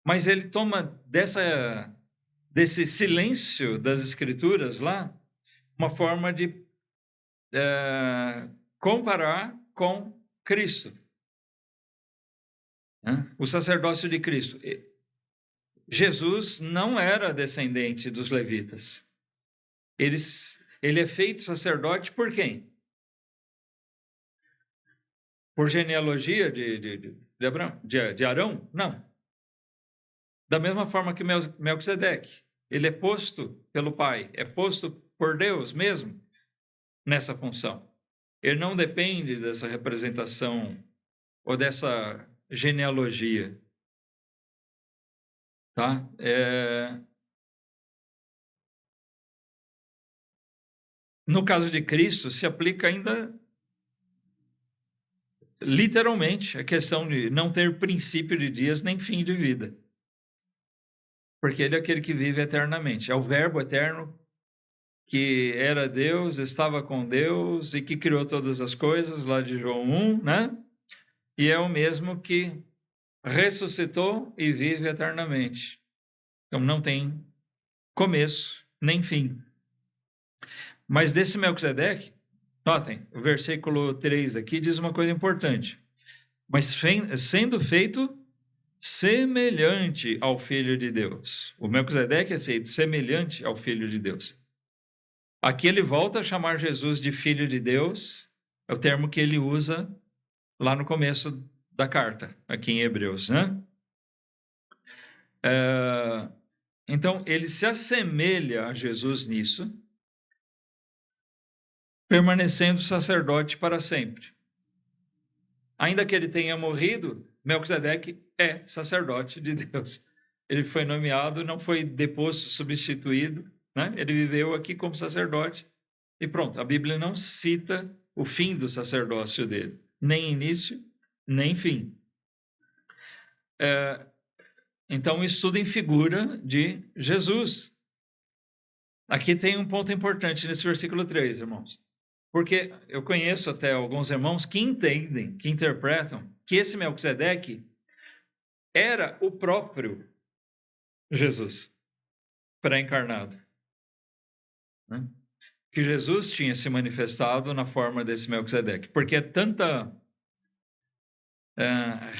Mas ele toma desse silêncio das Escrituras lá, uma forma de comparar com Cristo. O sacerdócio de Cristo. Jesus não era descendente dos levitas. Ele é feito sacerdote por quem? Por genealogia de Arão? Não. Da mesma forma que Melquisedeque. Ele é posto pelo Pai, é posto por Deus mesmo nessa função. Ele não depende dessa representação ou dessa genealogia. Tá? No caso de Cristo, se aplica ainda literalmente a questão de não ter princípio de dias nem fim de vida. Porque ele é aquele que vive eternamente. É o Verbo eterno que era Deus, estava com Deus e que criou todas as coisas, lá de João 1, né? E é o mesmo que ressuscitou e vive eternamente. Então não tem começo nem fim. Mas desse Melquisedeque, notem, o versículo 3 aqui diz uma coisa importante. Mas sendo feito semelhante ao Filho de Deus. O Melquisedeque é feito semelhante ao Filho de Deus. Aqui ele volta a chamar Jesus de Filho de Deus, é o termo que ele usa lá no começo da carta, aqui em Hebreus, né? Então, ele se assemelha a Jesus nisso, permanecendo sacerdote para sempre. Ainda que ele tenha morrido, Melquisedeque é sacerdote de Deus. Ele foi nomeado, não foi deposto, substituído, né? Ele viveu aqui como sacerdote e pronto. A Bíblia não cita o fim do sacerdócio dele, nem início, nem fim. Então, isso tudo em figura de Jesus. Aqui tem um ponto importante nesse versículo 3, irmãos. Porque eu conheço até alguns irmãos que entendem, que interpretam, que esse Melquisedeque era o próprio Jesus, pré-encarnado. Né? Que Jesus tinha se manifestado na forma desse Melquisedeque. Porque é tanta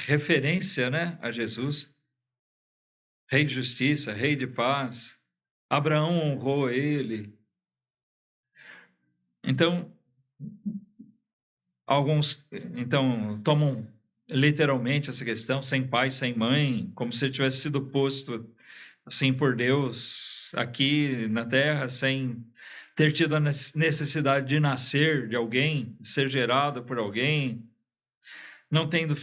referência, né, a Jesus. Rei de justiça, rei de paz. Abraão honrou ele. Então, alguns tomam literalmente essa questão, sem pai, sem mãe, como se ele tivesse sido posto assim por Deus aqui na terra, sem ter tido a necessidade de nascer de alguém, de ser gerado por alguém. não tendo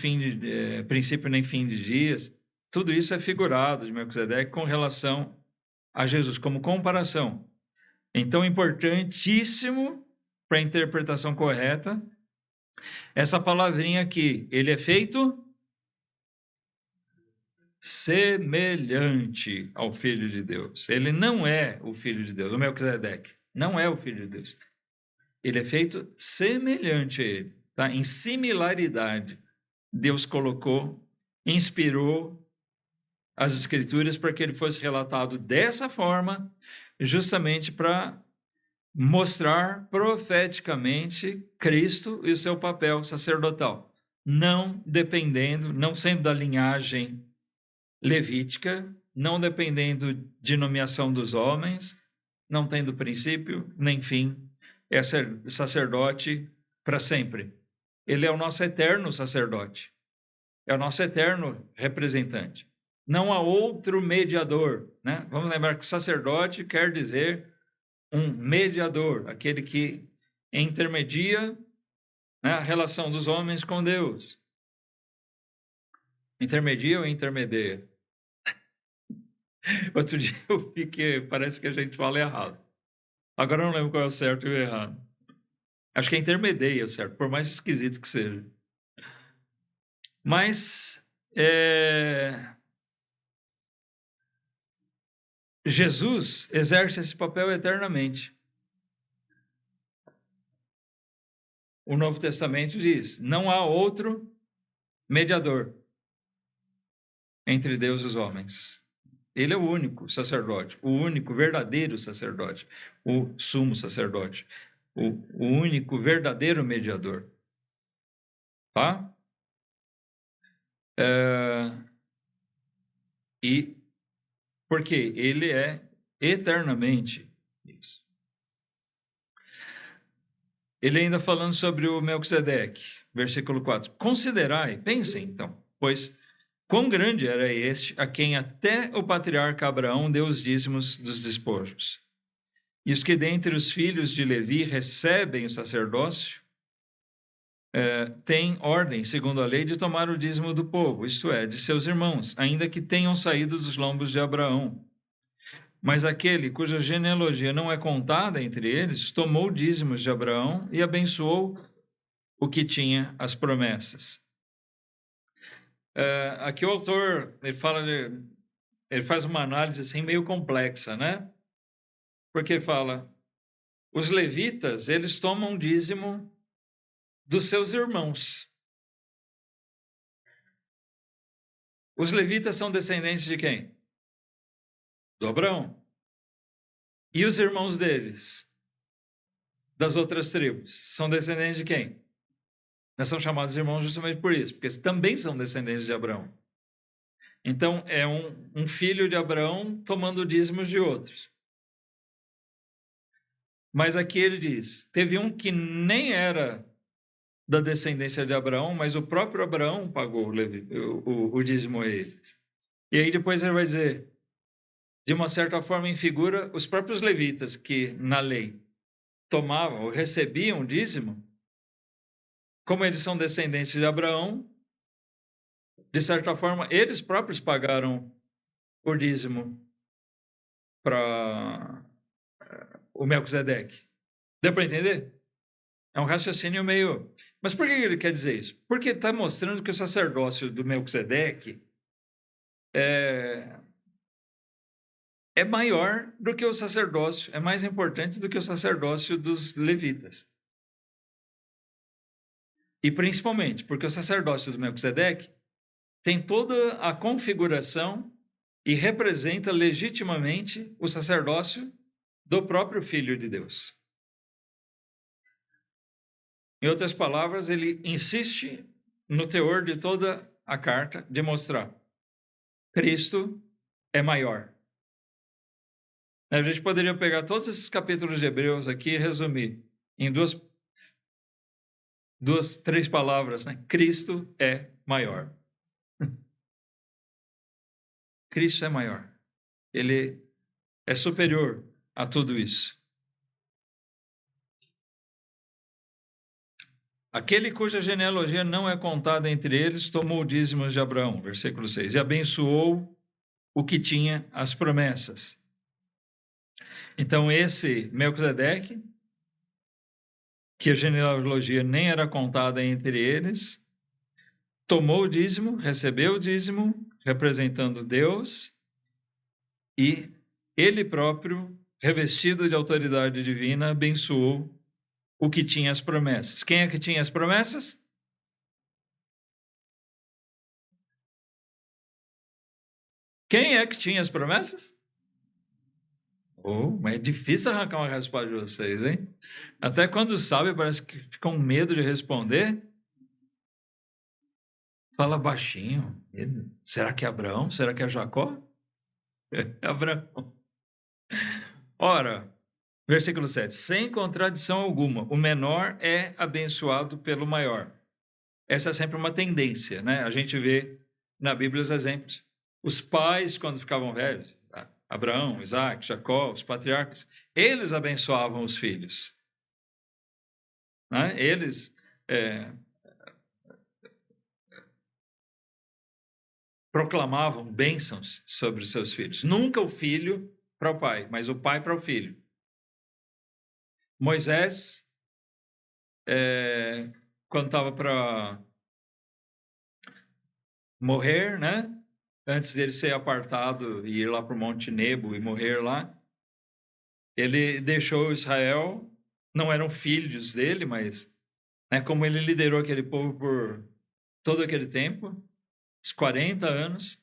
princípio nem fim de dias. Tudo isso é figurado de Melquisedeque com relação a Jesus, como comparação. Então, importantíssimo para a interpretação correta, essa palavrinha aqui, ele é feito semelhante ao Filho de Deus. Ele não é o Filho de Deus, o Melquisedeque não é o Filho de Deus. Ele é feito semelhante a ele, tá? Em similaridade. Deus colocou, inspirou as Escrituras para que ele fosse relatado dessa forma, justamente para mostrar profeticamente Cristo e o seu papel sacerdotal, não dependendo, não sendo da linhagem levítica, não dependendo de nomeação dos homens, não tendo princípio nem fim, é sacerdote para sempre. Ele é o nosso eterno sacerdote, é o nosso eterno representante. Não há outro mediador, né? Vamos lembrar que sacerdote quer dizer um mediador, aquele que intermedia, né, a relação dos homens com Deus. Intermedia ou intermedia? Outro dia eu vi que parece que a gente fala errado. Agora eu não lembro qual é o certo e o errado. Acho que é intermedia o certo, por mais esquisito que seja. Mas Jesus exerce esse papel eternamente. O Novo Testamento diz: não há outro mediador entre Deus e os homens. Ele é o único sacerdote, o único verdadeiro sacerdote, o sumo sacerdote, o único verdadeiro mediador. Tá? E porque ele é eternamente isso. Ele ainda falando sobre o Melquisedeque, versículo 4. Considerai, pensem então, pois quão grande era este a quem até o patriarca Abraão deu os dízimos dos despojos. E os que dentre os filhos de Levi recebem o sacerdócio, têm ordem, segundo a lei, de tomar o dízimo do povo, isto é, de seus irmãos, ainda que tenham saído dos lombos de Abraão. Mas aquele cuja genealogia não é contada entre eles, tomou dízimos de Abraão e abençoou o que tinha as promessas. Aqui o autor ele faz uma análise assim meio complexa, né? Porque fala, os levitas, eles tomam dízimo dos seus irmãos. Os levitas são descendentes de quem? Do Abraão. E os irmãos deles, das outras tribos, são descendentes de quem? Nós são chamados irmãos justamente por isso, porque eles também são descendentes de Abraão. Então, é um filho de Abraão tomando dízimos de outros. Mas aqui ele diz, teve um que nem era da descendência de Abraão, mas o próprio Abraão pagou o dízimo a eles. E aí depois ele vai dizer, de uma certa forma em figura, os próprios levitas que na lei tomavam ou recebiam dízimo, como eles são descendentes de Abraão, de certa forma, eles próprios pagaram o dízimo para o Melquisedeque. Deu para entender? É um raciocínio meio... Mas por que ele quer dizer isso? Porque ele está mostrando que o sacerdócio do Melquisedeque é maior do que o sacerdócio, é mais importante do que o sacerdócio dos levitas. E principalmente porque o sacerdócio do Melquisedeque tem toda a configuração e representa legitimamente o sacerdócio do próprio Filho de Deus. Em outras palavras, ele insiste no teor de toda a carta de mostrar Cristo é maior. A gente poderia pegar todos esses capítulos de Hebreus aqui e resumir em três palavras, né? Cristo é maior. Cristo é maior. Ele é superior a tudo isso. Aquele cuja genealogia não é contada entre eles tomou dízimos de Abraão, versículo 6, e abençoou o que tinha as promessas. Então, esse Melquisedeque, que a genealogia nem era contada entre eles, tomou o dízimo, recebeu o dízimo, representando Deus, e ele próprio, revestido de autoridade divina, abençoou o que tinha as promessas. Quem é que tinha as promessas? Quem é que tinha as promessas? Mas é difícil arrancar uma resposta de vocês, hein? Até quando sabe, parece que ficam com medo de responder. Fala baixinho. Será que é Abraão? Será que é Jacó? É Abraão. Ora, versículo 7. Sem contradição alguma, o menor é abençoado pelo maior. Essa é sempre uma tendência, né? A gente vê na Bíblia os exemplos. Os pais, quando ficavam velhos, Abraão, Isaac, Jacó, os patriarcas, eles abençoavam os filhos. Né? Eles proclamavam bênçãos sobre os seus filhos. Nunca o filho para o pai, mas o pai para o filho. Moisés, quando estava para morrer, né? Antes dele ser apartado e ir lá para o Monte Nebo e morrer lá, ele deixou Israel, não eram filhos dele, mas como ele liderou aquele povo por todo aquele tempo, os 40 anos,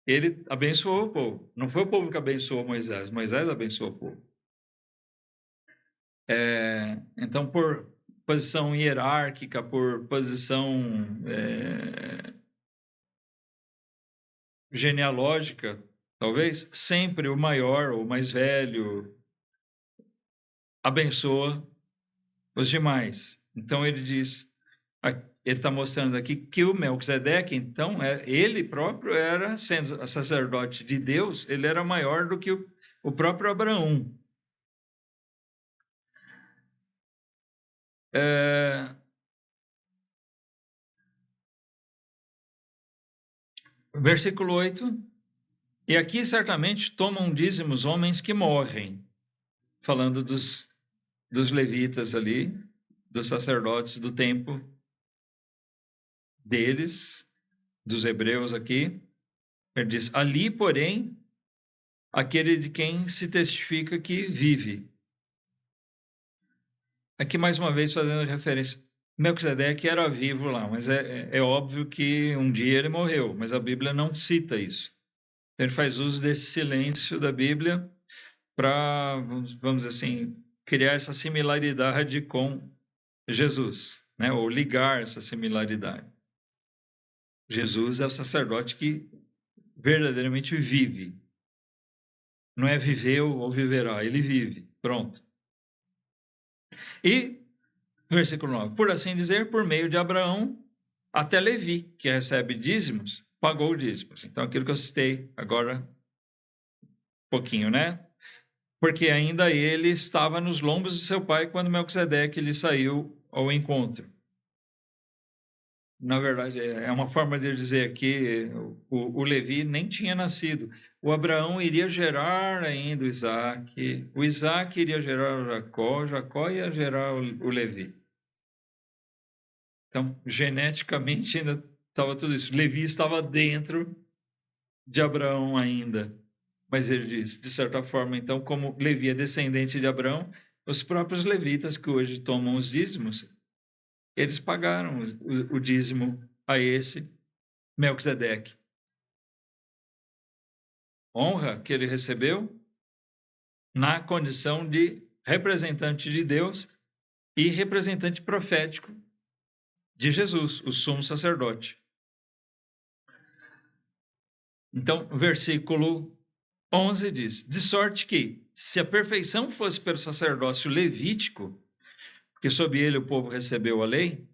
ele abençoou o povo. Não foi o povo que abençoou Moisés, Moisés abençoou o povo. Então, por posição hierárquica, por posição genealógica, talvez, sempre o maior, o mais velho, abençoa os demais. Então, ele diz, ele está mostrando aqui que o Melquisedeque, então, ele próprio era, sendo sacerdote de Deus, ele era maior do que o próprio Abraão. Versículo 8. E aqui certamente tomam dízimos homens que morrem, falando dos levitas ali, dos sacerdotes do tempo deles, dos hebreus aqui. Ele diz, ali, porém, aquele de quem se testifica que vive. Aqui, mais uma vez, fazendo referência. Melquisedeque era vivo lá, mas é óbvio que um dia ele morreu, mas a Bíblia não cita isso. Ele faz uso desse silêncio da Bíblia para, vamos dizer assim, criar essa similaridade com Jesus, né? Ou ligar essa similaridade. Jesus é o sacerdote que verdadeiramente vive. Não é viveu ou viverá, ele vive. Pronto. E, versículo 9, por assim dizer, por meio de Abraão, até Levi, que recebe dízimos, pagou dízimos. Então, aquilo que eu citei agora, um pouquinho, né? Porque ainda ele estava nos lombos de seu pai quando Melquisedeque lhe saiu ao encontro. Na verdade, é uma forma de dizer que o Levi nem tinha nascido. O Abraão iria gerar ainda o Isaac iria gerar o Jacó, Jacó ia gerar o Levi. Então, geneticamente ainda estava tudo isso. Levi estava dentro de Abraão ainda. Mas ele diz, de certa forma, então, como Levi é descendente de Abraão, os próprios levitas que hoje tomam os dízimos, eles pagaram o dízimo a esse Melquisedeque. Honra que ele recebeu na condição de representante de Deus e representante profético de Jesus, o sumo sacerdote. Então, versículo 11 diz, de sorte que, se a perfeição fosse pelo sacerdócio levítico, porque sob ele o povo recebeu a lei,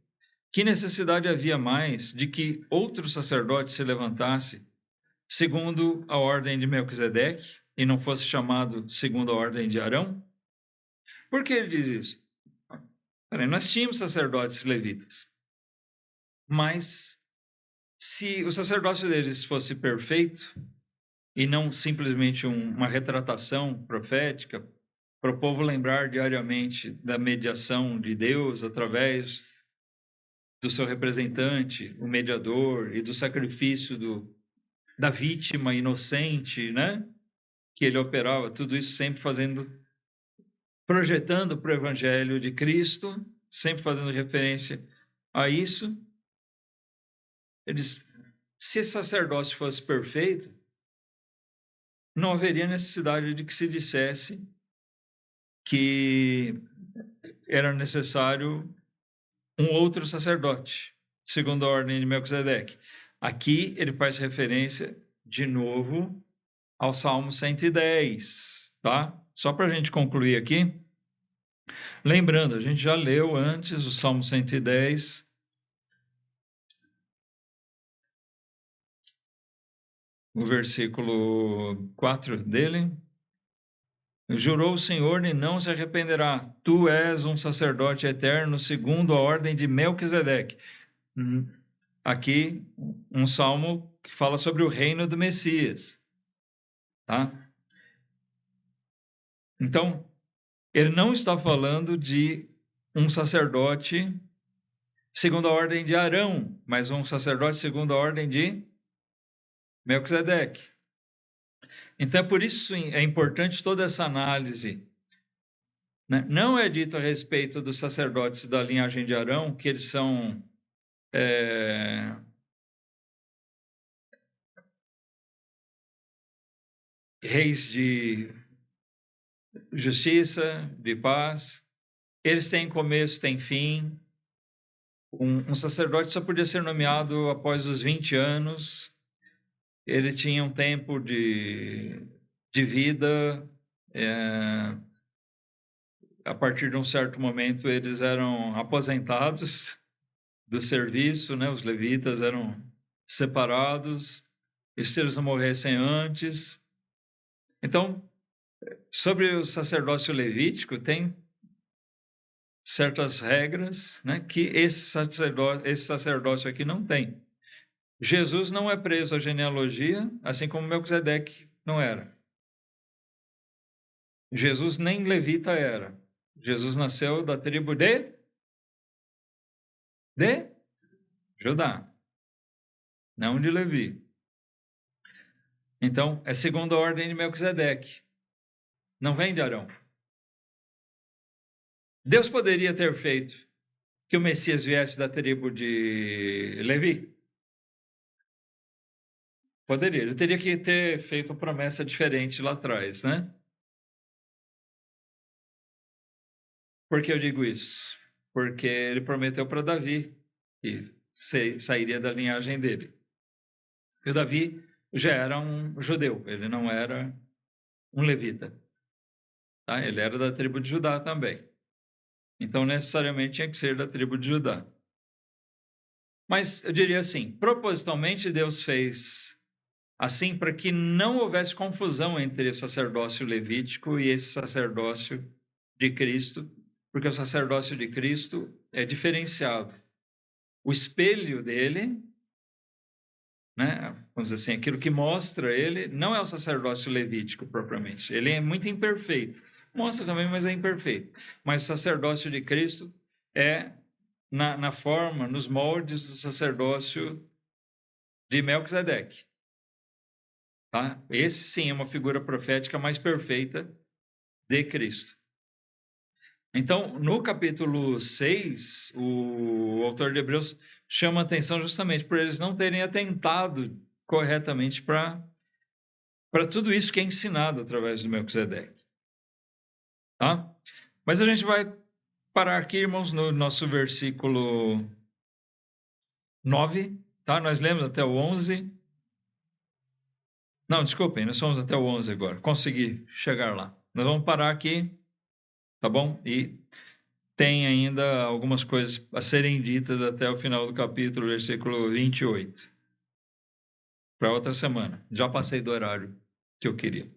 que necessidade havia mais de que outro sacerdote se levantasse segundo a ordem de Melquisedeque e não fosse chamado segundo a ordem de Arão? Por que ele diz isso? Peraí, nós tínhamos sacerdotes levitas, mas se o sacerdócio deles fosse perfeito e não simplesmente uma retratação profética, para o povo lembrar diariamente da mediação de Deus através do seu representante, o mediador, e do sacrifício da vítima inocente, né? Que ele operava, tudo isso sempre projetando para o Evangelho de Cristo, sempre fazendo referência a isso. Eles, se esse sacerdócio fosse perfeito, não haveria necessidade de que se dissesse que era necessário um outro sacerdote, segundo a ordem de Melquisedeque. Aqui ele faz referência, de novo, ao Salmo 110, tá? Só para a gente concluir aqui, lembrando, a gente já leu antes o Salmo 110, o versículo 4 dele. Jurou o Senhor e não se arrependerá. Tu és um sacerdote eterno, segundo a ordem de Melquisedeque. Aqui, um salmo que fala sobre o reino do Messias. Tá? Então, ele não está falando de um sacerdote segundo a ordem de Arão, mas um sacerdote segundo a ordem de Melquisedeque. Então, por isso é importante toda essa análise. Né? Não é dito a respeito dos sacerdotes da linhagem de Arão que eles são reis de justiça, de paz. Eles têm começo, têm fim. Um sacerdote só podia ser nomeado após os 20 anos. Ele tinha um tempo de vida. A partir de um certo momento, eles eram aposentados do serviço, né? Os levitas eram separados. E se eles não morressem antes. Então, sobre o sacerdócio levítico, tem certas regras, né, que esse sacerdócio aqui não tem. Jesus não é preso à genealogia, assim como Melquisedeque não era. Jesus nem levita era. Jesus nasceu da tribo de Judá, não de Levi. Então, é segundo a ordem de Melquisedeque. Não vem de Arão. Deus poderia ter feito que o Messias viesse da tribo de Levi? Poderia. Ele teria que ter feito uma promessa diferente lá atrás, né? Por que eu digo isso? Porque ele prometeu para Davi que sairia da linhagem dele. E o Davi já era um judeu, ele não era um levita. Tá? Ele era da tribo de Judá também. Então, necessariamente, tinha que ser da tribo de Judá. Mas, eu diria assim, propositalmente, Deus fez assim para que não houvesse confusão entre o sacerdócio levítico e esse sacerdócio de Cristo, porque o sacerdócio de Cristo é diferenciado. O espelho dele, né, vamos dizer assim, aquilo que mostra ele, não é o sacerdócio levítico propriamente. Ele é muito imperfeito. Mostra também, mas é imperfeito. Mas o sacerdócio de Cristo é na forma, nos moldes do sacerdócio de Melquisedeque. Tá? Esse sim é uma figura profética mais perfeita de Cristo. Então, no capítulo 6, o autor de Hebreus chama a atenção justamente por eles não terem atentado corretamente para tudo isso que é ensinado através do Melquisedeque. Tá? Mas a gente vai parar aqui, irmãos, no nosso versículo 9, tá? Nós lemos até o 11. Não, desculpem, nós fomos até o 11 agora. Consegui chegar lá. Nós vamos parar aqui, tá bom? E tem ainda algumas coisas a serem ditas até o final do capítulo, versículo 28. Para outra semana. Já passei do horário que eu queria.